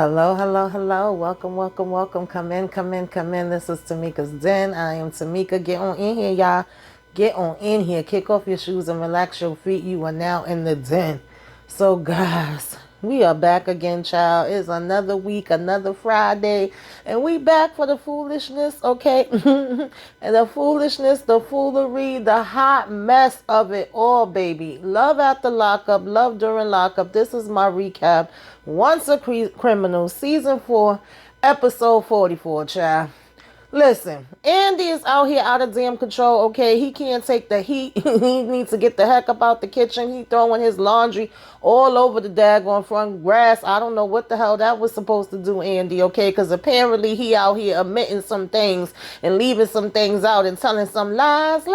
Hello, hello, hello. Welcome, welcome, welcome. Come in, come in, come in. This is Tamika's Den. I am Tamika. Get on in here, y'all. Get on in here. Kick off your shoes and relax your feet. You are now in the den. So, guys, we are back again, child. It's another week, another Friday, and we back for the foolishness, okay? And the foolishness, the foolery, the hot mess of it all, baby. Love after lockup, love during lockup. This is my recap. Once a Criminal, season 4, episode 44, child. Listen, Andy is out here out of damn control, okay? He can't take the heat. He needs to get the heck up out the kitchen. He throwing his laundry all over the daggone front grass. I don't know what the hell that was supposed to do, Andy, okay? Because apparently he out here admitting some things and leaving some things out and telling some lies,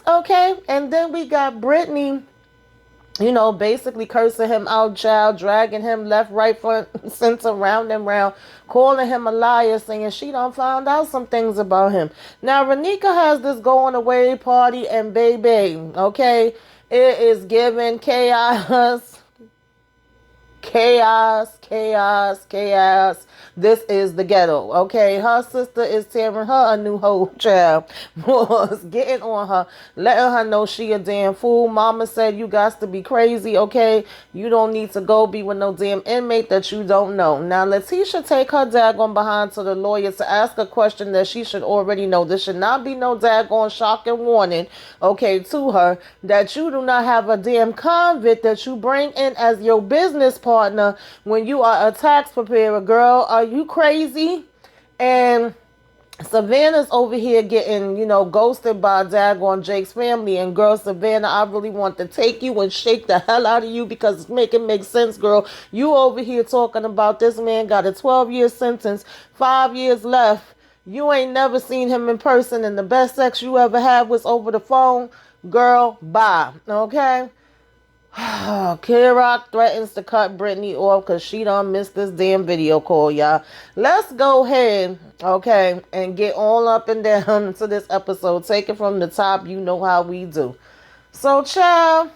okay? And then we got Brittany, basically cursing him out, child, dragging him left, right, front, center, round and round, calling him a liar, saying she done found out some things about him. Now, Renika has this going away party, and baby, okay, it is giving chaos, chaos. This is the ghetto, okay? Her sister is tearing her a new hoe, child. Was getting on her, letting her know she a damn fool. Mama said you got to be crazy, okay? You don't need to go be with no damn inmate that you don't know. Now, Letitia take her daggone behind to the lawyer to ask a question that she should already know. This should not be no daggone shock and warning, okay, to her, that you do not have a damn convict that you bring in as your business partner when you are a tax preparer, girl. Are you crazy? And Savannah's over here getting, ghosted by daggone Jake's family. And girl, Savannah, I really want to take you and shake the hell out of you because it's making make sense, girl. You over here talking about this man got a 12-year sentence, 5 years left. You ain't never seen him in person, and the best sex you ever had was over the phone. Girl, bye. Okay? K-Rock threatens to cut Brittany off because she done missed this damn video call, y'all. Let's go ahead, okay, and get all up and down to this episode. Take it from the top. You know how we do. So, child,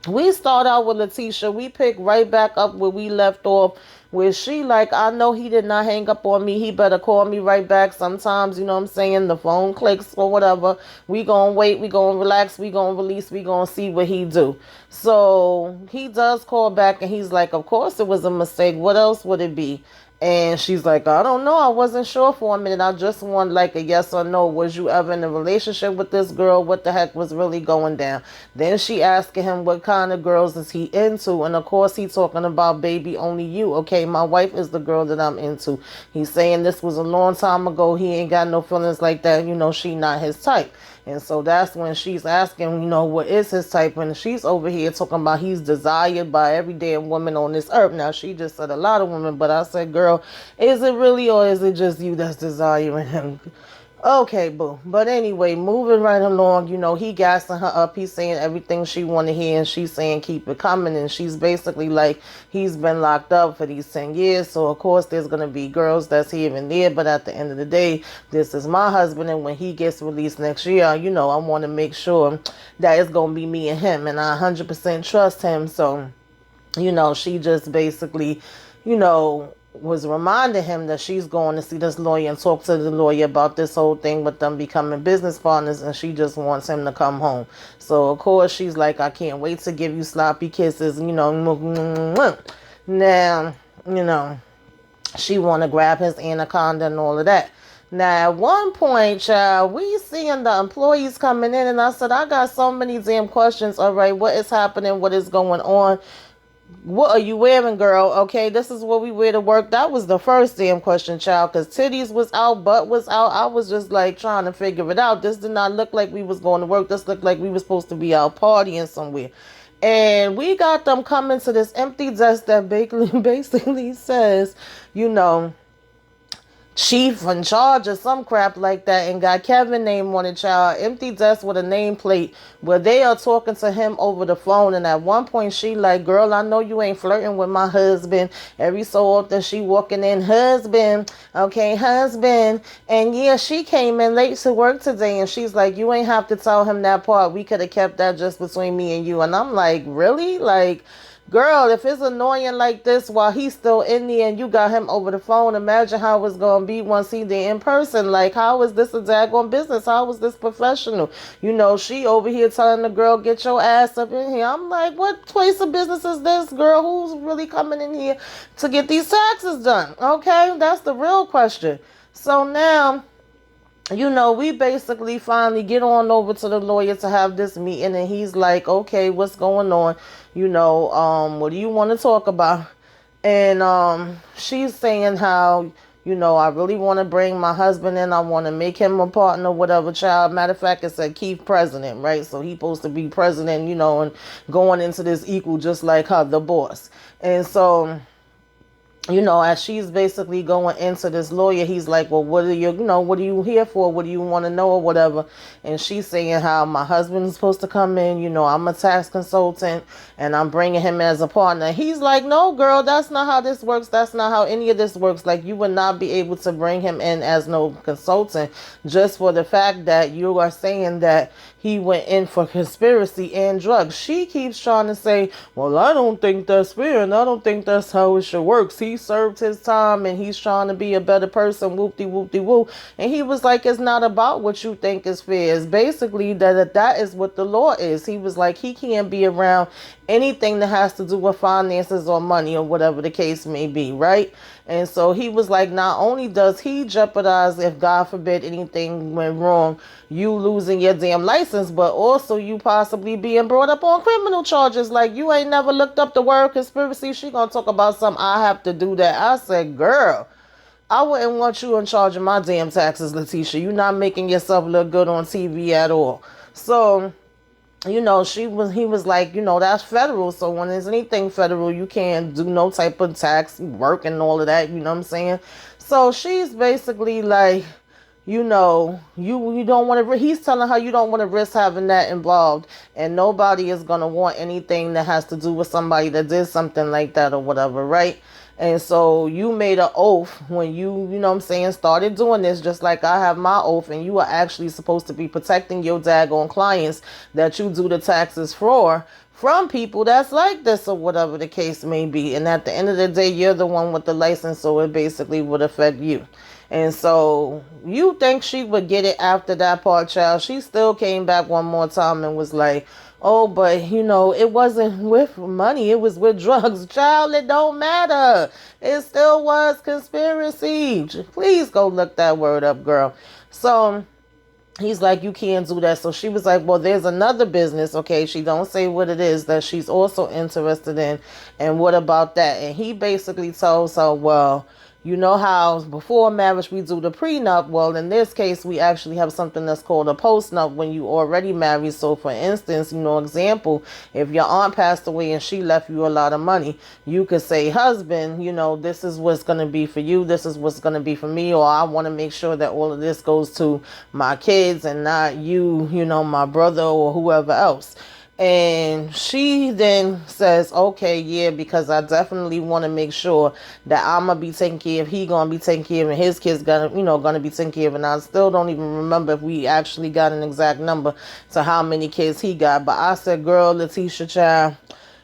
we start out with Letitia. We pick right back up where we left off, where she like, I know he did not hang up on me. He better call me right back. Sometimes, you know what I'm saying, the phone clicks or whatever. We gonna wait. We gonna relax. We gonna release. We gonna see what he do. So he does call back and he's like, of course it was a mistake. What else would it be? And she's like, I don't know. I wasn't sure for a minute. I just want like a yes or no. Was you ever in a relationship with this girl? What the heck was really going down? Then she asking him what kind of girls is he into. And of course he talking about baby only you. Okay, my wife is the girl that I'm into. He's saying this was a long time ago. He ain't got no feelings like that. She not his type. And so that's when she's asking, what is his type? And she's over here talking about he's desired by every damn woman on this earth. Now, she just said a lot of women, but I said, girl, is it really or is it just you that's desiring him? Okay, boo. But anyway, moving right along, he gassing her up. He's saying everything she want to hear, and she's saying keep it coming. And she's basically like, he's been locked up for these 10 years. So, of course, there's going to be girls that's here and there. But at the end of the day, this is my husband. And when he gets released next year, I want to make sure that it's going to be me and him. And I 100% trust him. So, she just basically, was reminding him that she's going to see this lawyer and talk to the lawyer about this whole thing with them becoming business partners, and she just wants him to come home. So, of course, she's like, I can't wait to give you sloppy kisses, Now, she want to grab his anaconda and all of that. Now, at one point, child, we seeing the employees coming in, and I said, I got so many damn questions. All right, what is happening? What is going on? What are you wearing, girl? Okay, this is what we wear to work. That was the first damn question, child, because titties was out, butt was out. I was just like trying to figure it out. This did not look like we was going to work. This looked like we were supposed to be out partying somewhere. And we got them coming to this empty desk that basically says, chief in charge or some crap like that, and got Kevin name on it, child. Empty desk with a nameplate where they are talking to him over the phone. And at one point she like, girl, I know you ain't flirting with my husband. Every so often she walking in, husband, okay, husband. And yeah, she came in late to work today, and she's like, you ain't have to tell him that part. We could have kept that just between me and you. And I'm like, really? Like, Girl, if it's annoying like this while he's still in there and you got him over the phone, imagine how it's going to be once he's there in person. Like, how is this a daggone business? How is this professional? She over here telling the girl, get your ass up in here. I'm like, what place of business is this, girl? Who's really coming in here to get these taxes done? Okay, that's the real question. So now, we basically finally get on over to the lawyer to have this meeting, and he's like, okay, what's going on? What do you want to talk about? And she's saying how, I really want to bring my husband in. I want to make him a partner, whatever, child. Matter of fact, it said Keith president, right? So he's supposed to be president, and going into this equal just like her, the boss. And so, as she's basically going into this lawyer, he's like, well, what are you here for? What do you want to know or whatever? And she's saying how my husband's supposed to come in. I'm a tax consultant and I'm bringing him as a partner. He's like, no, girl, that's not how this works. That's not how any of this works. Like, you would not be able to bring him in as no consultant just for the fact that you are saying that he went in for conspiracy and drugs. She keeps trying to say, well, I don't think that's fair and I don't think that's how it should work. He served his time and he's trying to be a better person, whoop-de-whoop-de-woo. And he was like, it's not about what you think is fair. It's basically that is what the law is. He was like, he can't be around anything that has to do with finances or money or whatever the case may be, right? And so he was like, not only does he jeopardize, if God forbid anything went wrong, you losing your damn license, but also you possibly being brought up on criminal charges. Like, you ain't never looked up the word conspiracy. She gonna talk about something, I have to do that. I said, girl, I wouldn't want you in charge of my damn taxes, Letitia. You're not making yourself look good on TV at all. So, he was like, that's federal. So when there's anything federal, you can't do no type of tax work and all of that. You know what I'm saying? So she's basically like, you don't want to, he's telling her you don't want to risk having that involved, and nobody is going to want anything that has to do with somebody that did something like that or whatever, right? And so you made an oath when started doing this, just like I have my oath, and you are actually supposed to be protecting your daggone clients that you do the taxes for from people that's like this or whatever the case may be. And at the end of the day, you're the one with the license, so it basically would affect you. And so you think she would get it after that part, child? She still came back one more time and was like, oh, but it wasn't with money. It was with drugs. Child, it don't matter. It still was conspiracy. Please go look that word up, girl. So he's like, you can't do that. So she was like, well, there's another business. Okay, she don't say what it is that she's also interested in. And what about that? And he basically tells her, well, you know how before marriage we do the prenup? Well, in this case, we actually have something that's called a postnup when you already married. So for instance, example, if your aunt passed away and she left you a lot of money, you could say, husband, this is what's going to be for you. This is what's going to be for me. Or I want to make sure that all of this goes to my kids and not you, my brother or whoever else. And she then says, okay, yeah, because I definitely want to make sure that I'm going to be taken care of, he going to be taken care of, and his kids going to be taken care of. And I still don't even remember if we actually got an exact number to how many kids he got. But I said, girl, Letitia, child,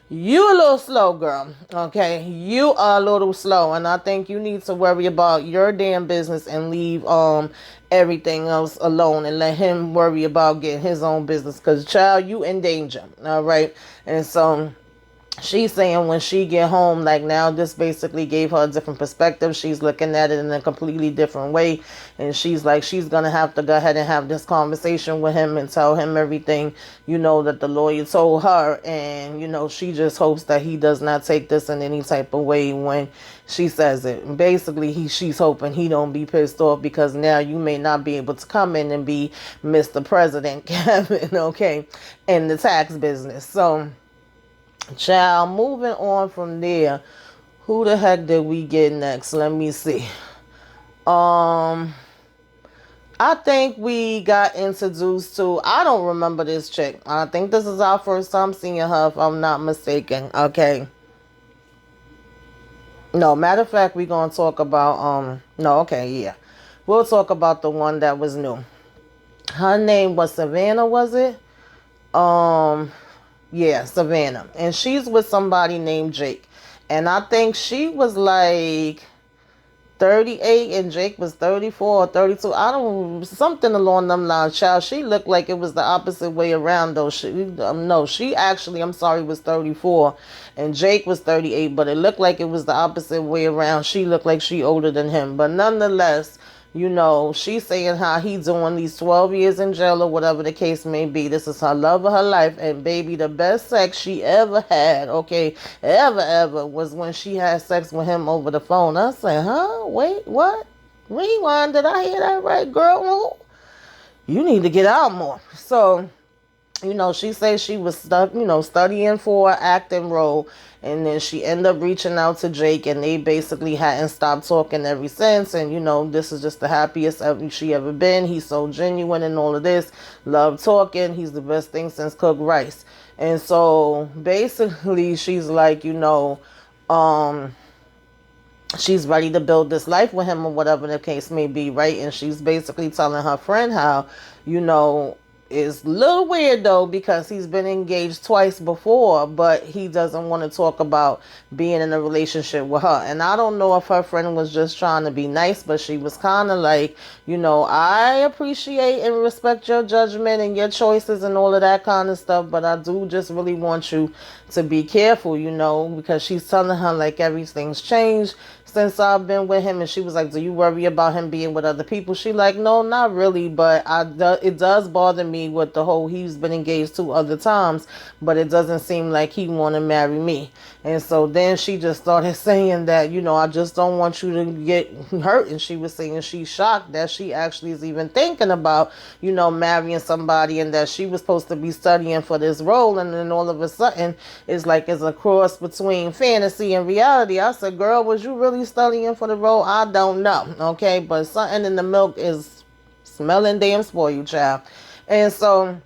you a little slow, girl. Okay, you are a little slow, and I think you need to worry about your damn business and leave everything else alone and let him worry about getting his own business. Cause child, you in danger. All right, and so she's saying when she get home, like now this basically gave her a different perspective. She's looking at it in a completely different way. And she's like, she's going to have to go ahead and have this conversation with him and tell him everything, that the lawyer told her. And, she just hopes that he does not take this in any type of way when she says it. And basically, she's hoping he don't be pissed off because now you may not be able to come in and be Mr. President, Kevin, okay, in the tax business. So, child, moving on from there, who the heck did we get next? Let me see. I think we got introduced to, I don't remember this chick. I think this is our first time seeing her, if I'm not mistaken. Okay. No, matter of fact, we're going to talk about, no, okay, yeah. We'll talk about the one that was new. Her name was Savannah, was it? Yeah, Savannah. And she's with somebody named Jake. And I think she was like 38 and Jake was 34 or 32. I don't, something along them lines. Child, she looked like it was the opposite way around though. No, she actually, I'm sorry, was 34 and Jake was 38, but it looked like it was the opposite way around. She looked like she older than him. But nonetheless, she's saying how he doing these 12 years in jail or whatever the case may be. This is her love of her life. And baby, the best sex she ever had, okay, ever, was when she had sex with him over the phone. I said, huh? Wait, what? Rewind, did I hear that right, girl? You need to get out more. So, she said she was studying for an acting role, and then she ended up reaching out to Jake, and they basically hadn't stopped talking ever since. And this is just the happiest she ever been. He's so genuine and all of this. Love talking. He's the best thing since cooked rice. And so basically, she's like, she's ready to build this life with him or whatever the case may be, right? And she's basically telling her friend how, it's a little weird though because he's been engaged twice before, but he doesn't want to talk about being in a relationship with her. And I don't know if her friend was just trying to be nice, but she was kind of like, I appreciate and respect your judgment and your choices and all of that kind of stuff, but I do just really want you to be careful, because she's telling her like everything's changed since I've been with him. And she was like, do you worry about him being with other people? She like, no, not really, but it does bother me with the whole he's been engaged 2 other times, but it doesn't seem like he want to marry me. And so then she just started saying that, I just don't want you to get hurt. And she was saying she's shocked that she actually is even thinking about, marrying somebody, and that she was supposed to be studying for this role. And then all of a sudden it's like it's a cross between fantasy and reality. I said, girl, was you really studying for the role? I don't know. Okay. But something in the milk is smelling damn spoiled, child. And so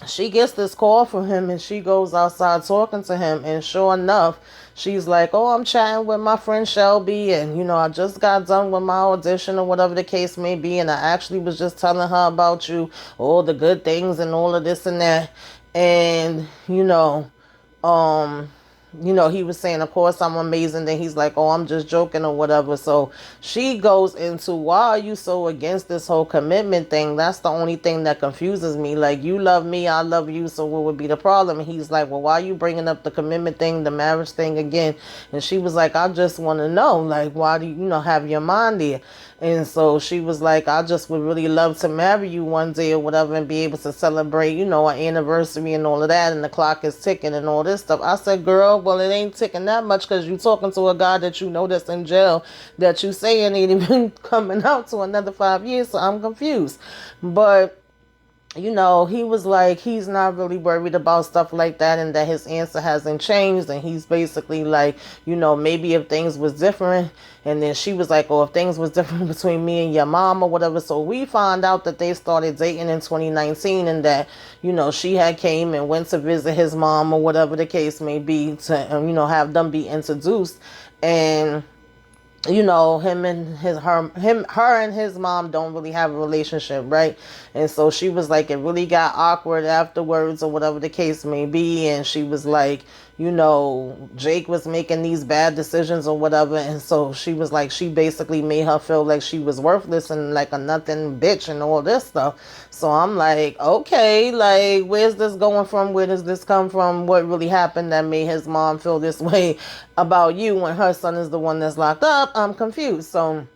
she gets this call from him, and she goes outside talking to him, and sure enough, she's like, oh, I'm chatting with my friend Shelby, and I just got done with my audition or whatever the case may be, and I actually was just telling her about you, all the good things and all of this and that. And he was saying, of course, I'm amazing. Then he's like, oh, I'm just joking or whatever. So she goes into, why are you so against this whole commitment thing? That's the only thing that confuses me. Like, you love me, I love you, so what would be the problem? And he's like, well, why are you bringing up the commitment thing, the marriage thing again? And she was like, I just want to know, like, why do you, have your mind there? And so she was like, I just would really love to marry you one day or whatever and be able to celebrate, our anniversary and all of that. And the clock is ticking and all this stuff. I said, girl, well, it ain't ticking that much because you talking to a guy that that's in jail that you saying ain't even coming out to another 5 years. So I'm confused. But he was like, he's not really worried about stuff like that, and that his answer hasn't changed. And he's basically like, maybe if things was different. And then she was like, oh, if things was different between me and your mom or whatever. So we found out that they started dating in 2019, and that, she had came and went to visit his mom or whatever the case may be to, have them be introduced. And him and her and his mom don't really have a relationship, right? And so she was like, it really got awkward afterwards or whatever the case may be. And she was like, Jake was making these bad decisions or whatever. And so she was like, she basically made her feel like she was worthless and like a nothing bitch and all this stuff. So I'm like, okay, like, where's this going from? Where does this come from? What really happened that made his mom feel this way about you when her son is the one that's locked up? I'm confused. So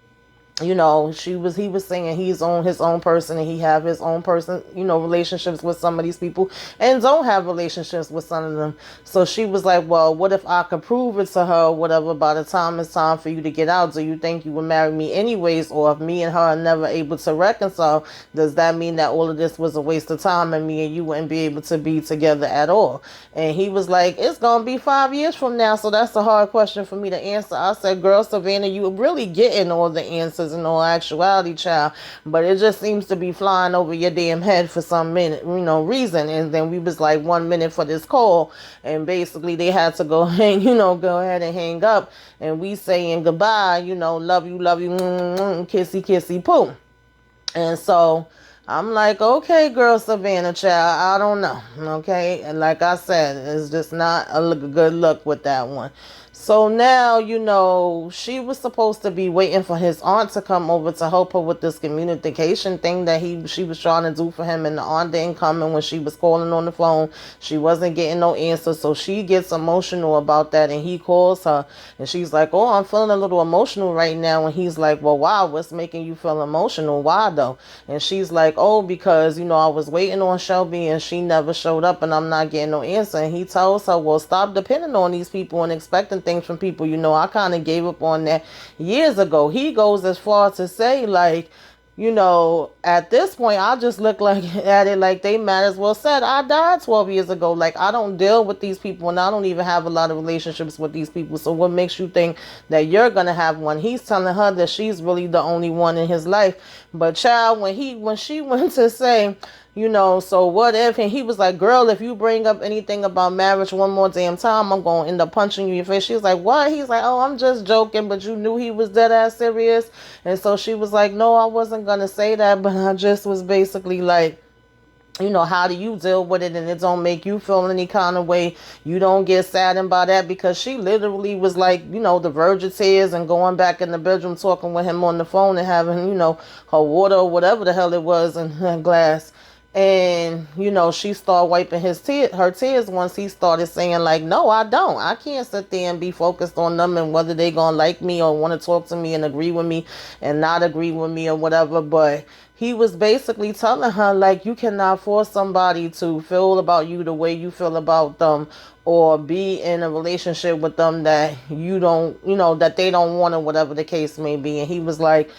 he was saying he's on his own person, and he have his own person, relationships with some of these people and don't have relationships with some of them. So she was like, well, what if I could prove it to her or whatever by the time it's time for you to get out? Do you think you would marry me anyways? Or if me and her are never able to reconcile, does that mean that all of this was a waste of time and me and you wouldn't be able to be together at all? And he was like, it's going to be 5 years from now. So that's a hard question for me to answer. I said, girl, Savannah, you really getting all the answers in all actuality, child, but it just seems to be flying over your damn head for some minute, reason. And then we was like 1 minute for this call, and basically they had to go ahead and hang up, and we saying goodbye, love you, kissy, kissy, poo. And so I'm like, okay, girl, Savannah, child, I don't know. Okay. And like I said, it's just not a good look with that one. So now, she was supposed to be waiting for his aunt to come over to help her with this communication thing that she was trying to do for him, and the aunt didn't come, and when she was calling on the phone, she wasn't getting no answer. So she gets emotional about that, and he calls her, and she's like, oh, I'm feeling a little emotional right now. And he's like, well, why? What's making you feel emotional? Why though? And she's like, oh, because I was waiting on Shelby and she never showed up, and I'm not getting no answer. And he tells her, well, stop depending on these people and expecting things from people. I kind of gave up on that years ago. He goes as far to say, like, at this point, I just look like at it like they might as well said, I died 12 years ago. Like, I don't deal with these people, and I don't even have a lot of relationships with these people. So what makes you think that you're going to have one? He's telling her that she's really the only one in his life. But child, when she went to say, so what if, and he was like, girl, if you bring up anything about marriage one more damn time, I'm going to end up punching you in your face. She was like, what? He's like, oh, I'm just joking, but you knew he was dead ass serious. And so she was like, no, I wasn't going to say that, but I just was basically like, how do you deal with it, and it don't make you feel any kind of way? You don't get saddened by that? Because she literally was like, the verge of tears, and going back in the bedroom talking with him on the phone and having, her water or whatever the hell it was in her glass. And, she started wiping her tears once he started saying, like, no, I don't. I can't sit there and be focused on them and whether they going to like me or want to talk to me and agree with me and not agree with me or whatever. But he was basically telling her, like, you cannot force somebody to feel about you the way you feel about them, or be in a relationship with them that you don't, that they don't want, or whatever the case may be. And he was like,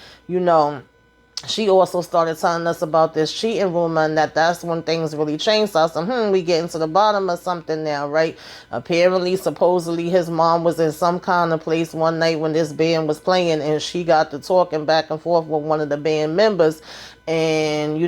she also started telling us about this cheating rumor, and that's when things really changed. So I said, we getting to the bottom of something now, right? Apparently, supposedly, his mom was in some kind of place one night when this band was playing, and she got to talking back and forth with one of the band members, and,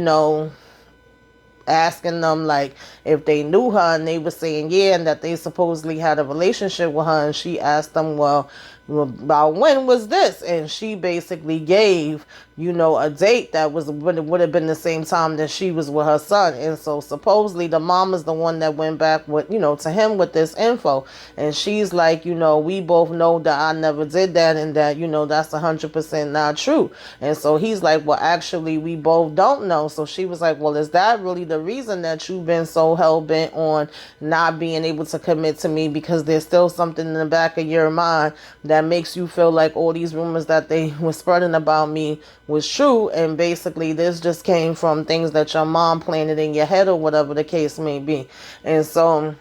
asking them, like, if they knew her, and they were saying yeah, and that they supposedly had a relationship with her. And she asked them, well, about when was this? And she basically gave, a date that would have been the same time that she was with her son. And so supposedly the mom is the one that went back with, to him with this info. And she's like, we both know that I never did that, and that, that's 100% not true. And so he's like, well, actually, we both don't know. So she was like, well, is that really the reason that you've been so hell-bent on not being able to commit to me? Because there's still something in the back of your mind that makes you feel like all these rumors that they were spreading about me was true, and basically this just came from things that your mom planted in your head, or whatever the case may be. And so,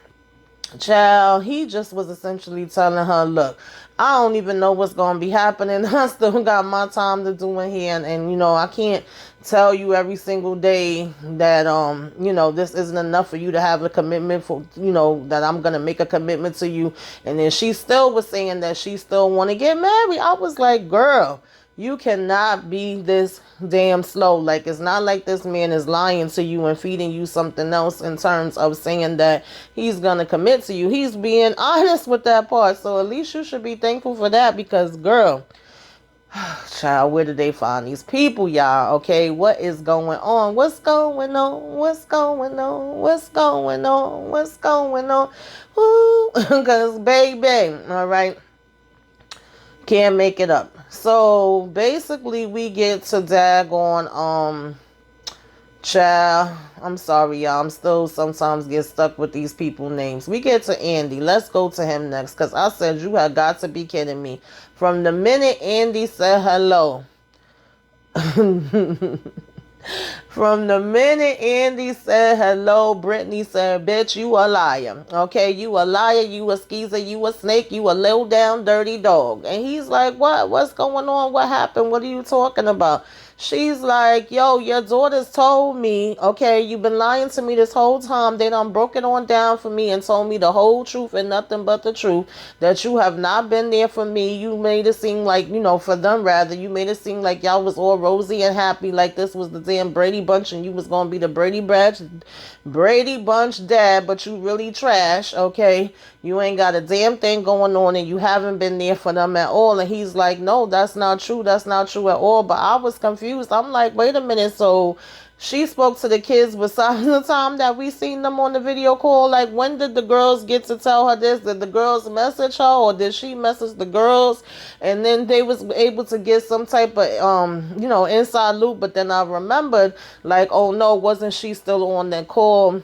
child, he just was essentially telling her, look, I don't even know what's going to be happening. I still got my time to do in here, and I can't tell you every single day that this isn't enough for you to have a commitment for, that I'm gonna make a commitment to you. And then she still was saying that she still want to get married. I was like, girl, you cannot be this damn slow. Like, it's not like this man is lying to you and feeding you something else in terms of saying that he's gonna commit to you. He's being honest with that part. So at least you should be thankful for that, because, girl, child, where did they find these people, y'all? Okay, what is going on? What's going on? What's going on? What's going on? What's going on? Woo, because, baby, all right, can't make it up. So basically, we get to daggone child, I'm sorry, y'all. I'm still sometimes get stuck with these people names. We get to Andy. Let's go to him next, because I said you have got to be kidding me. From the minute Andy said hello, from the minute Andy said hello, Brittany said, bitch, you a liar. Okay, you a liar, you a skeezer, you a snake, you a low down dirty dog. And he's like, what? What's going on? What happened? What are you talking about? She's like, yo, your daughters told me, okay, you've been lying to me this whole time. They done broke it on down for me and told me the whole truth and nothing but the truth, that you have not been there for me. You made it seem like, for them rather, you made it seem like y'all was all rosy and happy, like this was the damn Brady Bunch and you was going to be the Brady Bunch dad, but you really trash, okay? You ain't got a damn thing going on, and you haven't been there for them at all. And he's like, no, that's not true. That's not true at all. But I was confused. I'm like, wait a minute. So she spoke to the kids besides the time that we seen them on the video call? Like, when did the girls get to tell her this? Did the girls message her, or did she message the girls? And then they was able to get some type of inside loop. But then I remembered, like, oh no, wasn't she still on that call?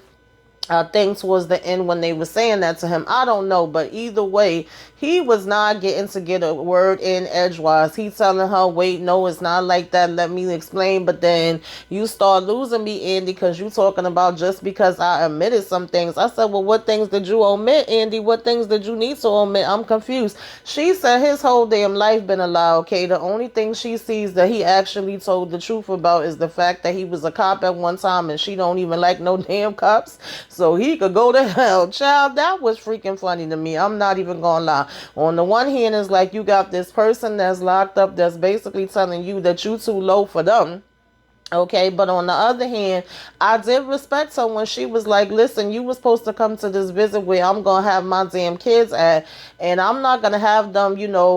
I think towards the end when they were saying that to him. I don't know, but either way, he was not getting to get a word in edgewise. He telling her, wait, no, it's not like that. Let me explain. But then you start losing me, Andy, because you talking about just because I admitted some things. I said, well, what things did you omit, Andy? What things did you need to omit? I'm confused. She said his whole damn life been a lie, okay? The only thing she sees that he actually told the truth about is the fact that he was a cop at one time and she don't even like no damn cops. So he could go to hell. Child, that was freaking funny to me. I'm not even gonna lie. On the one hand, it's like you got this person that's locked up that's basically telling you that you too low for them. Okay, but on the other hand, I did respect her when she was like, listen, you were supposed to come to this visit where I'm going to have my damn kids at, and I'm not going to have them,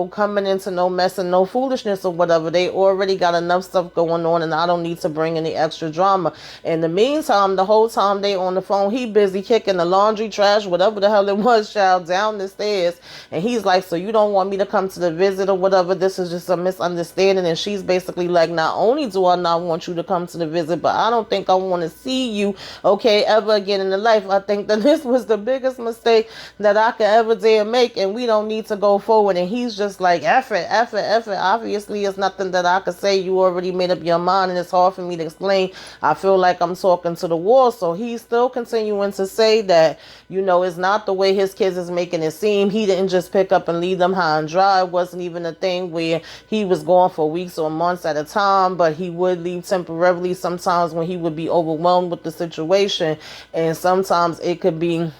coming into no mess and no foolishness or whatever. They already got enough stuff going on, and I don't need to bring any extra drama. In the meantime, the whole time they on the phone, he busy kicking the laundry, trash, whatever the hell it was, child, down the stairs, and he's like, so you don't want me to come to the visit or whatever? This is just a misunderstanding. And she's basically like, not only do I not want you to come to the visit, but I don't think I want to see you, okay, ever again in the life. I think that this was the biggest mistake that I could ever dare make, and we don't need to go forward. And he's just like, F it. Obviously, it's nothing that I could say. You already made up your mind, and it's hard for me to explain. I feel like I'm talking to the wall. So he's still continuing to say that, it's not the way his kids is making it seem. He didn't just pick up and leave them high and dry. It wasn't even a thing where he was gone for weeks or months at a time, but he would leave temporarily sometimes when he would be overwhelmed with the situation. And sometimes it could be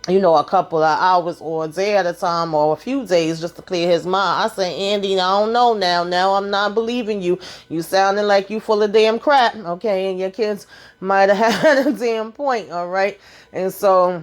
a couple of hours or a day at a time or a few days just to clear his mind. I said, Andy, I don't know now. Now I'm not believing you. You sounding like you full of damn crap, okay? And your kids might have had a damn point, all right? And so,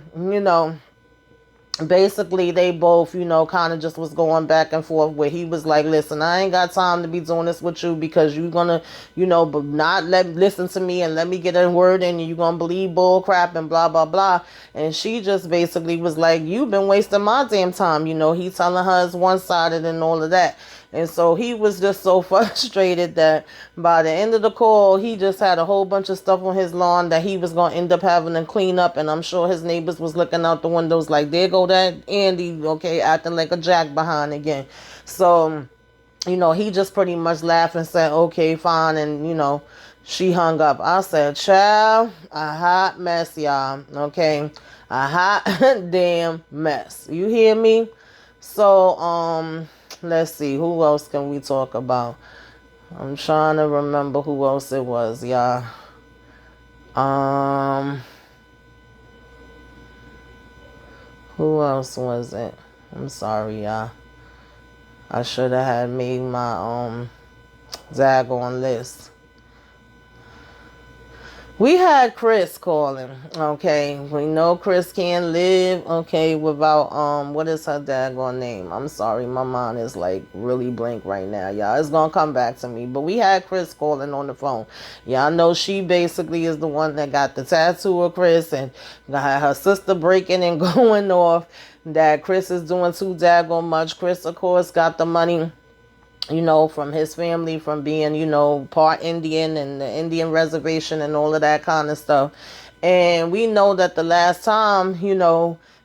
basically they both, kind of just was going back and forth where he was like, listen, I ain't got time to be doing this with you because you're gonna, but not listen to me and let me get a word in and you're gonna believe bull crap and blah, blah, blah. And she just basically was like, you've been wasting my damn time. He telling her it's one-sided and all of that. And so he was just so frustrated that by the end of the call, he just had a whole bunch of stuff on his lawn that he was going to end up having to clean up. And I'm sure his neighbors was looking out the windows like, there go that Andy, okay, acting like a jack behind again. So, he just pretty much laughed and said, okay, fine. And, she hung up. I said, child, a hot mess, y'all. Okay, a hot damn mess. You hear me? So, let's see, who else can we talk about? I'm trying to remember who else it was, y'all. Who else was it? I'm sorry, y'all. I should have had made my daggone list. We had Chris calling, okay. We know Chris can't live, okay, without, what is her daggone name? I'm sorry, my mind is like really blank right now, y'all. It's gonna come back to me. But we had Chris calling on the phone. Y'all know she basically is the one that got the tattoo of Chris and got her sister breaking and going off. That Chris is doing too daggone much. Chris, of course, got the money, from his family, from being, part Indian and the Indian reservation and all of that kind of stuff. And we know that the last time,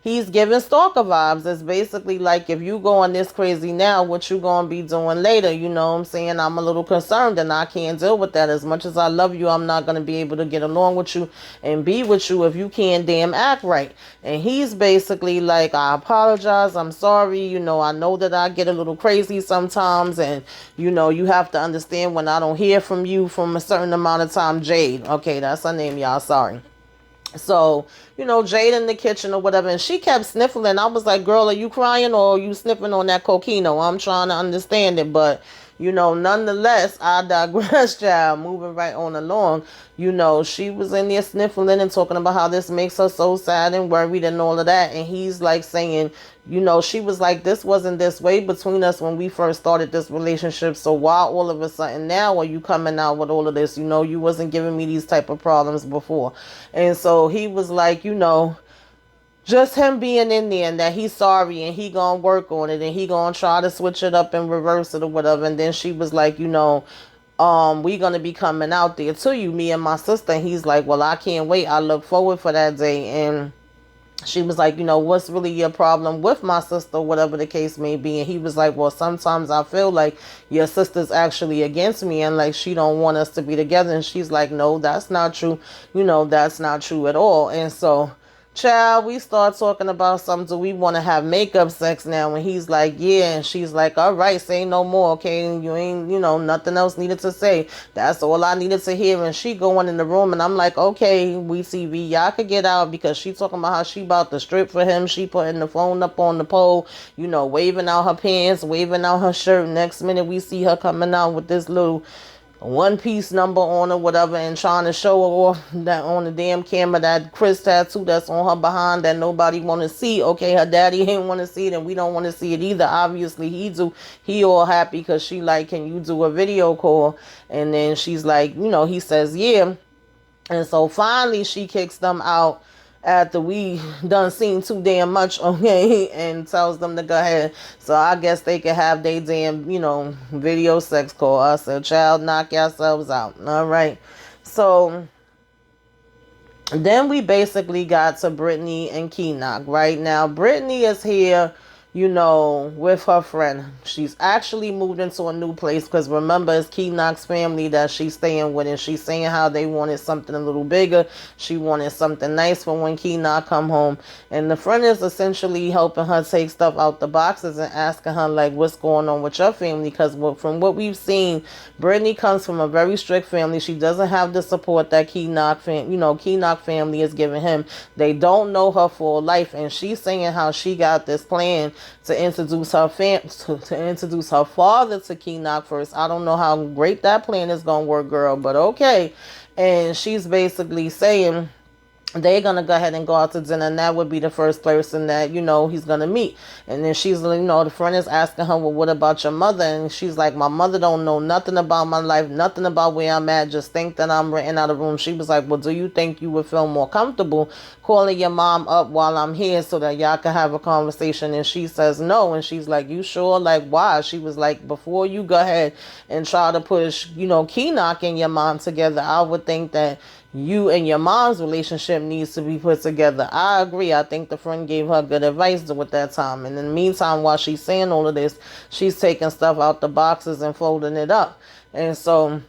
he's giving stalker vibes. It's basically like, if you going this crazy now, what you going to be doing later? You know what I'm saying? I'm a little concerned and I can't deal with that. As much as I love you, I'm not going to be able to get along with you and be with you if you can't damn act right. And he's basically like, I apologize. I'm sorry. I know that I get a little crazy sometimes. And, you have to understand when I don't hear from you from a certain amount of time. Jade. Okay, that's her name, y'all. Sorry. So, Jade in the kitchen or whatever, and she kept sniffling. I was like, girl, are you crying or are you sniffing on that coquino? I'm trying to understand it, but, Nonetheless, I digress, child. Moving right on along, she was in there sniffling and talking about how this makes her so sad and worried and all of that. And he's like saying, she was like, this wasn't this way between us when we first started this relationship. So why all of a sudden now are you coming out with all of this? You wasn't giving me these type of problems before. And so he was like, just him being in there and that he's sorry and he gonna work on it and he gonna try to switch it up and reverse it or whatever. And then she was like, we gonna be coming out there to you, me and my sister. And he's like, well, I can't wait. I look forward for that day. And she was like, what's really your problem with my sister, whatever the case may be. And he was like, well, sometimes I feel like your sister's actually against me and like she don't want us to be together. And she's like, no, that's not true. That's not true at all. And so, child, we start talking about something. Do we want to have makeup sex now? And he's like, yeah. And she's like, all right, say no more, okay? And you ain't, nothing else needed to say. That's all I needed to hear. And she going in the room and I'm like, okay, we TV, y'all could get out, because she talking about how she about to strip for him. She putting the phone up on the pole, waving out her pants, waving out her shirt. Next minute we see her coming out with this little one-piece number on or whatever and trying to show her off that on the damn camera, that Chris tattoo that's on her behind that nobody want to see. Okay, her daddy ain't want to see it and we don't want to see it either. Obviously he do. He all happy because she like, can you do a video call? And then she's like, he says yeah. And so finally she kicks them out after we done seen too damn much, okay, and tells them to go ahead. So I guess they can have their damn, video sex call. I said, child, knock yourselves out. All right. So then we basically got to Brittany and Keenock. Right now, Brittany is here, with her friend. She's actually moved into a new place because remember, it's Keenock's family that she's staying with, and she's saying how they wanted something a little bigger. She wanted something nice for when Keenock come home. And the friend is essentially helping her take stuff out the boxes and asking her, like, what's going on with your family? Because from what we've seen, Brittany comes from a very strict family. She doesn't have the support that Keenock family is giving him. They don't know her full life, and she's saying how she got this plan to introduce her introduce her father to Keenock first. I don't know how great that plan is gonna work, girl, but okay. And she's basically saying they're gonna go ahead and go out to dinner, and that would be the first person that he's gonna meet. And then she's the friend is asking her, well, what about your mother? And she's like, my mother don't know nothing about my life, nothing about where I'm at, just think that I'm renting out a room. She was like, well, do you think you would feel more comfortable calling your mom up while I'm here so that y'all can have a conversation? And she says no. And she's like, you sure? Like, why? She was like, before you go ahead and try to push Keenock and your mom together, I would think that you and your mom's relationship needs to be put together. I agree. I think the friend gave her good advice with that time. And in the meantime, while she's saying all of this, she's taking stuff out the boxes and folding it up. And so,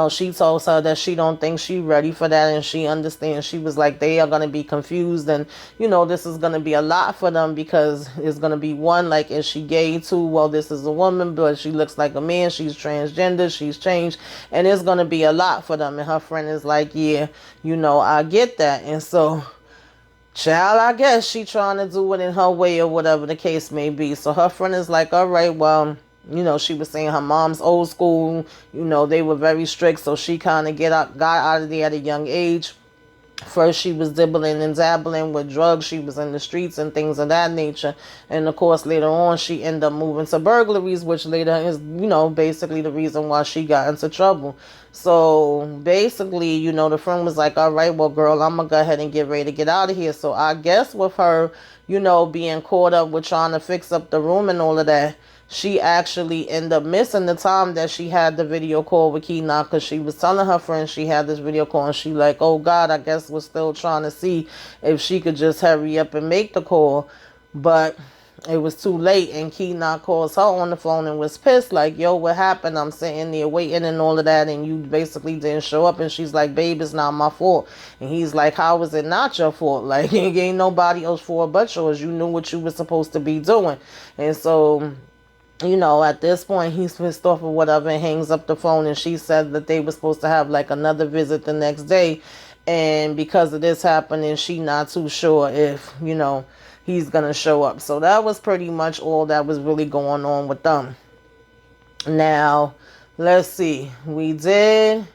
she tells her that she don't think she's ready for that, and she understands. She was like, they are going to be confused, and this is going to be a lot for them, because it's going to be one, like, is she gay? Two, well, this is a woman but she looks like a man, she's transgender, she's changed, and it's going to be a lot for them. And her friend is like, yeah, I get that. And so, child, I guess she trying to do it in her way or whatever the case may be. So her friend is like, all right, well, she was saying her mom's old school, they were very strict, so she kind of got out of there at a young age. First, she was dibbling and dabbling with drugs. She was in the streets and things of that nature. And, of course, later on, she ended up moving to burglaries, which later is, basically the reason why she got into trouble. So, basically, the friend was like, all right, well, girl, I'm going to go ahead and get ready to get out of here. So, I guess with her, being caught up with trying to fix up the room and all of that, she actually ended up missing the time that she had the video call with Keenock, because she was telling her friend she had this video call, and she like, oh God, I guess we're still trying to see if she could just hurry up and make the call. But it was too late, and Keenock calls her on the phone and was pissed, like, yo, what happened? I'm sitting there waiting and all of that, and you basically didn't show up. And she's like, babe, it's not my fault. And he's like, how is it not your fault? Like, it ain't nobody else's fault but yours. You knew what you were supposed to be doing. And so, at this point, he's pissed off or whatever and hangs up the phone. And she said that they were supposed to have like another visit the next day. And because of this happening, she not too sure if, he's going to show up. So that was pretty much all that was really going on with them. Now, let's see. We did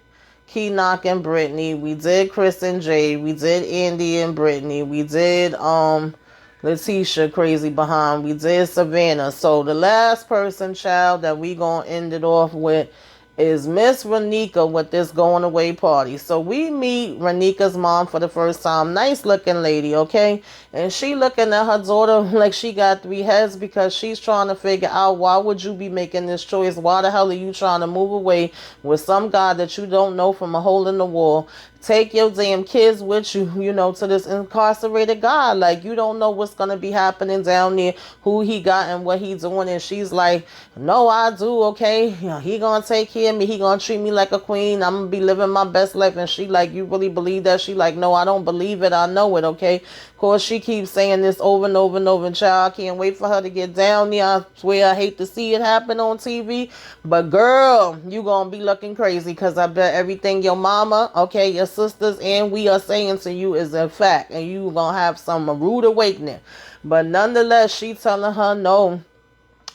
Knock and Brittany. We did Chris and Jade. We did Andy and Brittany. We did Letitia Crazy Behind. We did Savannah. So the last person, child, that we gonna end it off with is Miss Renika with this going away party. So we meet Renika's mom for the first time. Nice looking lady, okay? And she looking at her daughter like she got three heads because she's trying to figure out, why would you be making this choice? Why the hell are you trying to move away with some guy that you don't know from a hole in the wall? Take your damn kids with you, to this incarcerated guy. Like, you don't know what's going to be happening down there, who he got and what he's doing. And she's like, no, I do, okay? He going to take care of me. He going to treat me like a queen. I'm going to be living my best life. And she like, you really believe that? She like, no, I don't believe it. I know it, okay? Of course, she keeps saying this over and over and over. And child, I can't wait for her to get down there. I swear I hate to see it happen on TV. But girl, you going to be looking crazy, because I bet everything your mama, okay, your sisters and we are saying to you is a fact, and you gonna have some rude awakening. But nonetheless, she telling her, no,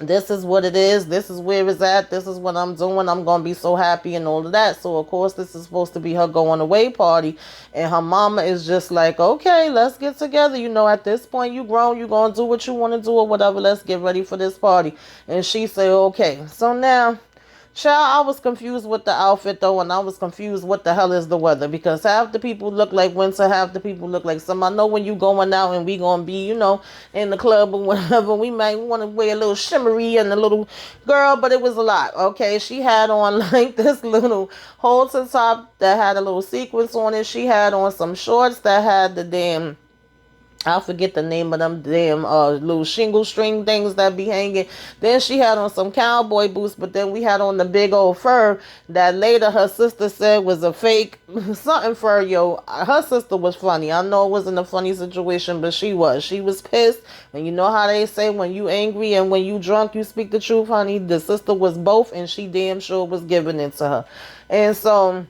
this is what it is, this is where it's at, this is what I'm doing, I'm gonna be so happy and all of that. So of course this is supposed to be her going away party, and her mama is just like, okay, let's get together, at this point you grown, you gonna do what you want to do or whatever, let's get ready for this party. And she said, okay. So now, child, I was confused with the outfit though, and I was confused what the hell is the weather, because half the people look like winter, half the people look like summer. I know when you going out and we gonna be, in the club or whatever, we might want to wear a little shimmery and a little girl, but it was a lot, okay? She had on like this little halter top that had a little sequence on it. She had on some shorts that had the damn, I forget the name of them damn little shingle string things that be hanging. Then she had on some cowboy boots, but then we had on the big old fur that later her sister said was a fake something fur, yo. Her sister was funny. I know it wasn't a funny situation, but she was. She was pissed. And you know how they say when you angry and when you drunk, you speak the truth, honey. The sister was both, and she damn sure was giving it to her. And so,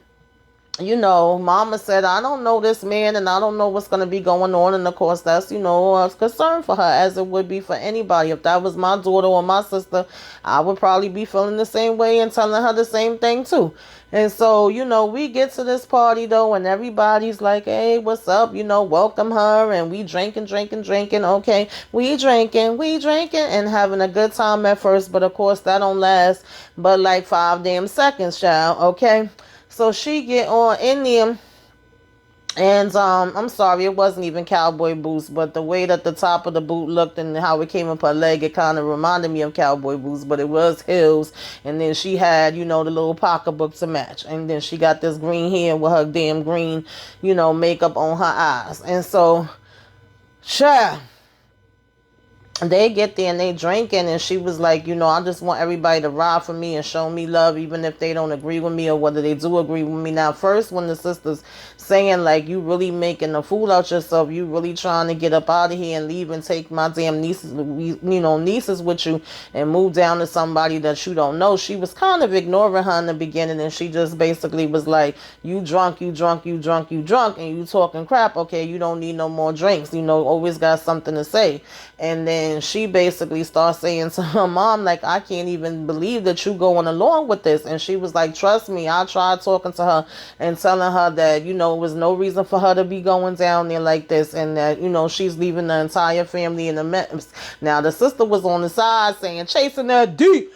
mama said, I don't know this man and I don't know what's going to be going on. And of course, that's, a concern for her, as it would be for anybody. If that was my daughter or my sister, I would probably be feeling the same way and telling her the same thing too. And so, we get to this party though, and everybody's like, hey, what's up? Welcome her. And we drinking. Okay. We drinking and having a good time at first. But of course, that don't last but like 5 damn seconds, child. Okay. So she get on in there, and I'm sorry, it wasn't even cowboy boots, but the way that the top of the boot looked and how it came up her leg, it kind of reminded me of cowboy boots, but it was heels. And then she had, the little pocketbook to match. And then she got this green hair with her damn green, makeup on her eyes. And so, child, they get there and they drinking, and she was like, I just want everybody to ride for me and show me love, even if they don't agree with me or whether they do agree with me. Now, first, when the sister's saying like, you really making a fool out yourself, you really trying to get up out of here and leave and take my damn nieces with you and move down to somebody that you don't know, she was kind of ignoring her in the beginning, and she just basically was like, you drunk, and you talking crap, okay, you don't need no more drinks, always got something to say. And then she basically starts saying to her mom, like, I can't even believe that you going along with this. And she was like, trust me, I tried talking to her and telling her that, it was no reason for her to be going down there like this, and that, she's leaving the entire family in a mess. Now, the sister was on the side saying, chasing that D,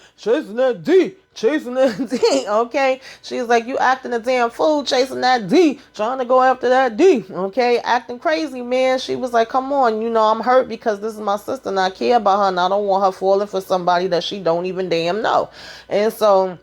okay? She's like, you acting a damn fool, chasing that D, trying to go after that D, okay? Acting crazy, man. She was like, come on, I'm hurt because this is my sister and I care about her, and I don't want her falling for somebody that she don't even damn know. And so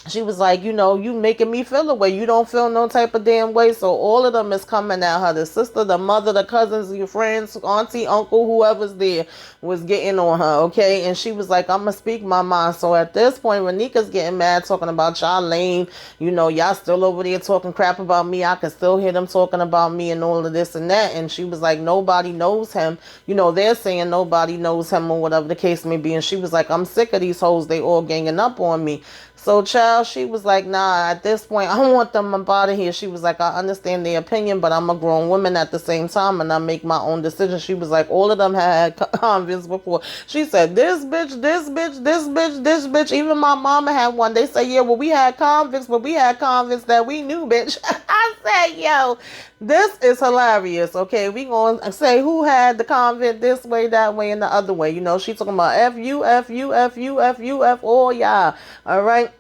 she was like, you making me feel away. You don't feel no type of damn way. So all of them is coming at her. The sister, the mother, the cousins, your friends, auntie, uncle, whoever's there was getting on her, okay? And she was like, I'm going to speak my mind. So at this point, Renika's getting mad, talking about y'all lame. Y'all still over there talking crap about me. I can still hear them talking about me and all of this and that. And she was like, nobody knows him. They're saying nobody knows him or whatever the case may be. And she was like, I'm sick of these hoes. They all ganging up on me. So, child, she was like, nah, at this point, I want them up out of here. She was like, I understand their opinion, but I'm a grown woman at the same time, and I make my own decisions. She was like, all of them had convicts before. She said, this bitch, this bitch, this bitch, this bitch. Even my mama had one. They say, yeah, well, we had convicts, but we had convicts that we knew, bitch. I said, yo, this is hilarious. Okay, we gonna say who had the convict this way, that way, and the other way. You know, she talking about F you, F you, F you, F you, F all y'all. All right.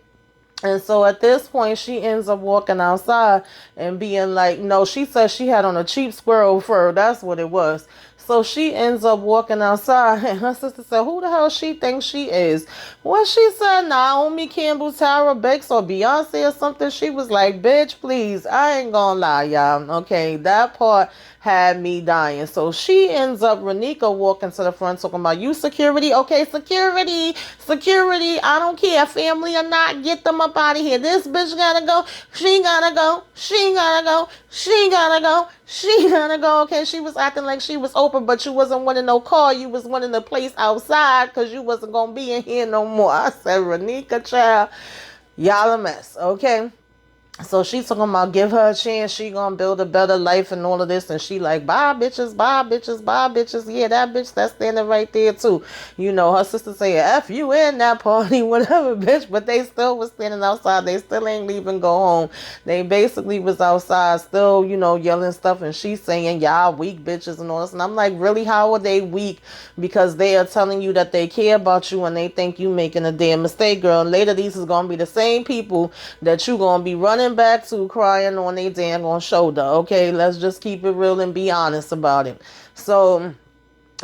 And so at this point, she ends up walking outside and being like, no, she said she had on a cheap squirrel fur. That's what it was. So she ends up walking outside, and her sister said, who the hell she thinks she is? When she said Naomi Campbell, Tara Banks, or Beyonce or something, she was like, bitch, please, I ain't gonna lie, y'all. Okay, that part had me dying. So she ends up, Renika walking to the front talking about, you security? Okay, security, security, I don't care, family or not, get them up out of here. This bitch gotta go, she gotta go, she gotta go, she gotta go, she gotta go. Okay, she was acting like she was open, but you wasn't wanting no car, you was wanting a place outside because you wasn't gonna be in here no more. I said, Renika, child, y'all a mess, okay? So she's talking about give her a chance. She gonna build a better life and all of this. And she like, bye bitches, bye bitches, bye bitches. Yeah, that bitch that's standing right there too. You know, her sister say, F you in that party, whatever, bitch. But they still was standing outside. They still ain't leaving go home. They basically was outside still, you know, yelling stuff. And she's saying, y'all weak bitches and all this. And I'm like, really, how are they weak? Because they are telling you that they care about you and they think you making a damn mistake, girl. And later these is gonna be the same people that you gonna be running back to crying on their damn on shoulder. Okay, let's just keep it real and be honest about it. So,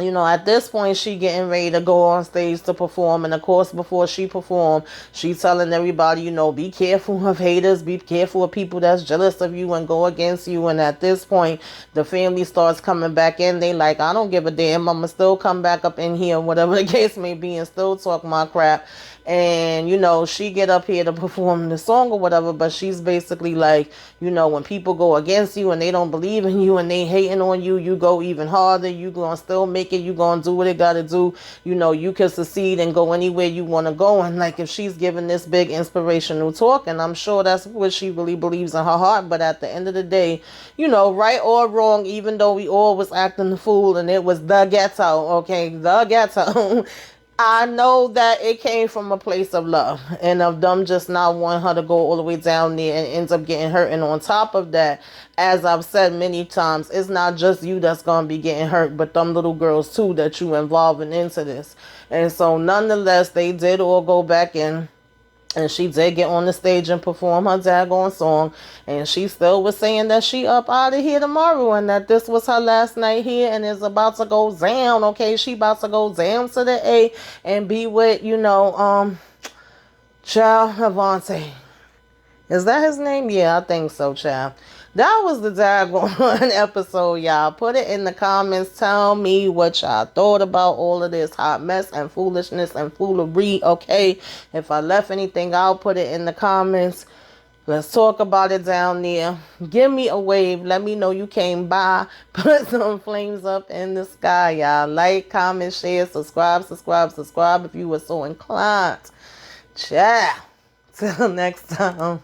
you know, at this point, she getting ready to go on stage to perform. And of course, before she performed, she telling everybody, you know, be careful of haters, be careful of people that's jealous of you and go against you. And at this point, the family starts coming back in. They like, I don't give a damn. I'ma still come back up in here, whatever the case may be, and still talk my crap. And, you know, she get up here to perform the song or whatever, but she's basically like, you know, when people go against you and they don't believe in you and they hating on you, you go even harder. You gonna still make it. You gonna do what it gotta do. You know, you can succeed and go anywhere you want to go. And like, if she's giving this big inspirational talk, and I'm sure that's what she really believes in her heart, but at the end of the day, you know, right or wrong, even though we all was acting the fool and it was the ghetto, okay, the ghetto, I know that it came from a place of love and of them just not wanting her to go all the way down there and ends up getting hurt. And on top of that, as I've said many times, it's not just you that's going to be getting hurt, but them little girls too that you involving into this. And so nonetheless, they did all go back in. And she did get on the stage and perform her daggone song. And she still was saying that she up out of here tomorrow. And that this was her last night here. And is about to go down. Okay, she about to go down to the A. And be with, you know, Child Avante. Is that his name? Yeah, I think so, child. That was the daggone episode, y'all. Put it in the comments. Tell me what y'all thought about all of this hot mess and foolishness and foolery, okay? If I left anything out, put it in the comments. Let's talk about it down there. Give me a wave. Let me know you came by. Put some flames up in the sky, y'all. Like, comment, share, subscribe if you were so inclined. Ciao. Till next time.